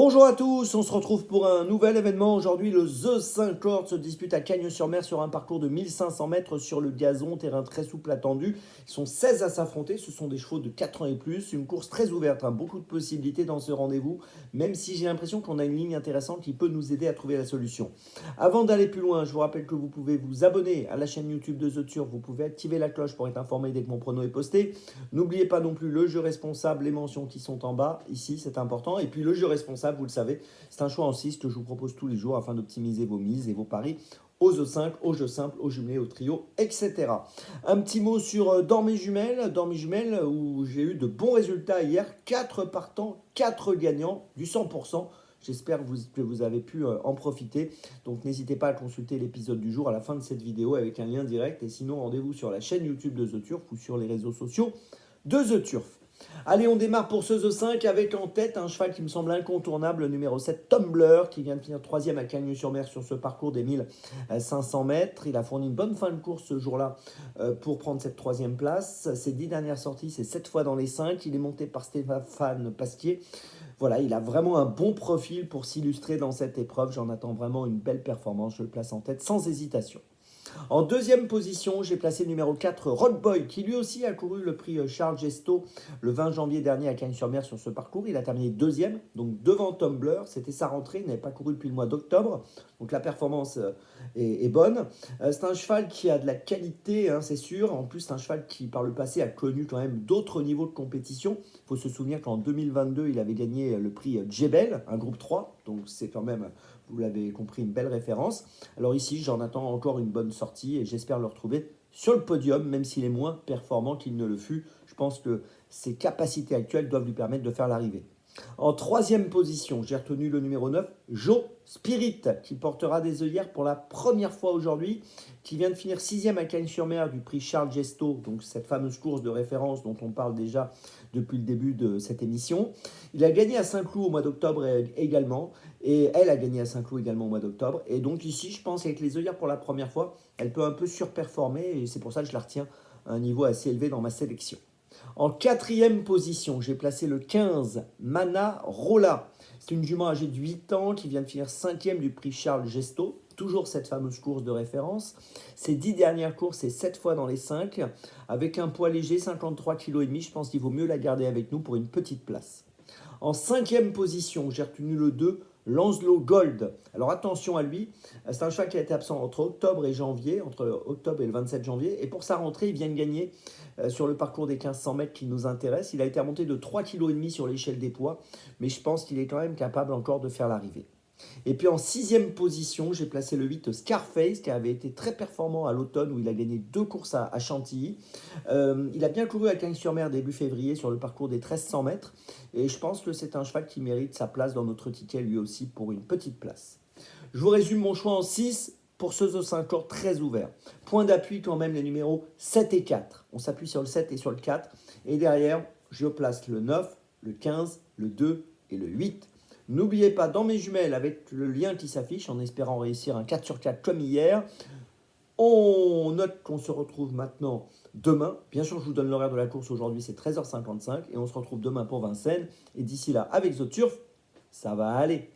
Bonjour à tous, on se retrouve pour un nouvel événement. Aujourd'hui, le The 50 se dispute à Cagnes-sur-Mer sur un parcours de 1500 mètres sur le gazon, terrain très souple attendu. Ils sont 16 à s'affronter, ce sont des chevaux de 4 ans et plus. Une course très ouverte, beaucoup de possibilités dans ce rendez-vous, même si j'ai l'impression qu'on a une ligne intéressante qui peut nous aider à trouver la solution. Avant d'aller plus loin, je vous rappelle que vous pouvez vous abonner à la chaîne YouTube de The Turf, vous pouvez activer la cloche pour être informé dès que mon prono est posté. N'oubliez pas non plus le jeu responsable, les mentions qui sont en bas, ici c'est important. Et puis le jeu responsable, vous le savez, c'est un choix en 6 que je vous propose tous les jours afin d'optimiser vos mises et vos paris aux E5, aux jeux simples, aux jumelés, aux trios, etc. Un petit mot sur Dans mes jumelles, où j'ai eu de bons résultats hier, 4 partants, 4 gagnants, du 100%. J'espère que vous avez pu en profiter. Donc n'hésitez pas à consulter l'épisode du jour à la fin de cette vidéo avec un lien direct. Et sinon, rendez-vous sur la chaîne YouTube de The Turf ou sur les réseaux sociaux de The Turf. Allez, on démarre pour ce The 5 avec en tête un cheval qui me semble incontournable, le numéro 7, Tumbler, qui vient de finir 3e à Cagnes-sur-Mer sur ce parcours des 1500 mètres. Il a fourni une bonne fin de course ce jour-là pour prendre cette 3e place. Ses 10 dernières sorties, c'est 7 fois dans les 5. Il est monté par Stéphane Pasquier. Voilà, il a vraiment un bon profil pour s'illustrer dans cette épreuve. J'en attends vraiment une belle performance. Je le place en tête sans hésitation. En deuxième position, j'ai placé le numéro 4, Rockboy, qui lui aussi a couru le prix Charles Gesto le 20 janvier dernier à Cagnes-sur-Mer sur ce parcours. Il a terminé deuxième, donc devant Tumbler. C'était sa rentrée, il n'avait pas couru depuis le mois d'octobre. Donc la performance est bonne. C'est un cheval qui a de la qualité, c'est sûr. En plus, c'est un cheval qui, par le passé, a connu quand même d'autres niveaux de compétition. Il faut se souvenir qu'en 2022, il avait gagné le prix Djebel, un groupe 3. Donc c'est quand même, vous l'avez compris, une belle référence. Alors ici, j'en attends encore une bonne sortie et j'espère le retrouver sur le podium, même s'il est moins performant qu'il ne le fut. Je pense que ses capacités actuelles doivent lui permettre de faire l'arrivée. En troisième position, j'ai retenu le numéro 9, Joe Spirit, qui portera des œillères pour la première fois aujourd'hui, qui vient de finir 6e à Cagnes-sur-Mer du prix Charles Gesto, donc cette fameuse course de référence dont on parle déjà depuis le début de cette émission. Il a gagné à Saint-Cloud au mois d'octobre également, et elle a gagné à Saint-Cloud également au mois d'octobre. Et donc ici, je pense qu'avec les œillères pour la première fois, elle peut un peu surperformer, et c'est pour ça que je la retiens à un niveau assez élevé dans ma sélection. En quatrième position, j'ai placé le 15, Mana Rolla. C'est une jument âgée de 8 ans qui vient de finir 5e du prix Charles Gesto. Toujours cette fameuse course de référence. Ses 10 dernières courses, c'est 7 fois dans les 5. Avec un poids léger, 53,5 kg. Je pense qu'il vaut mieux la garder avec nous pour une petite place. En cinquième position, j'ai retenu le 2, Lancelot Gold. Alors attention à lui, c'est un cheval qui a été absent entre octobre et janvier, entre octobre et le 27 janvier. Et pour sa rentrée, il vient de gagner sur le parcours des 1500 mètres qui nous intéresse. Il a été remonté de 3,5 kg sur l'échelle des poids, mais je pense qu'il est quand même capable encore de faire l'arrivée. Et puis en sixième position, j'ai placé le 8 Scarface, qui avait été très performant à l'automne, où il a gagné 2 courses à Chantilly. Il a bien couru à Cagnes-sur-Mer début février sur le parcours des 1300 mètres. Et je pense que c'est un cheval qui mérite sa place dans notre ticket, lui aussi, pour une petite place. Je vous résume mon choix en 6 pour ce The 50 très ouvert. Point d'appui quand même les numéros 7 et 4. On s'appuie sur le 7 et sur le 4. Et derrière, je place le 9, le 15, le 2 et le 8. N'oubliez pas, dans mes jumelles, avec le lien qui s'affiche, en espérant réussir un 4 sur 4 comme hier, on note qu'on se retrouve maintenant demain. Bien sûr, je vous donne l'horaire de la course aujourd'hui, c'est 13h55. Et on se retrouve demain pour Vincennes. Et d'ici là, avec The Turf, ça va aller.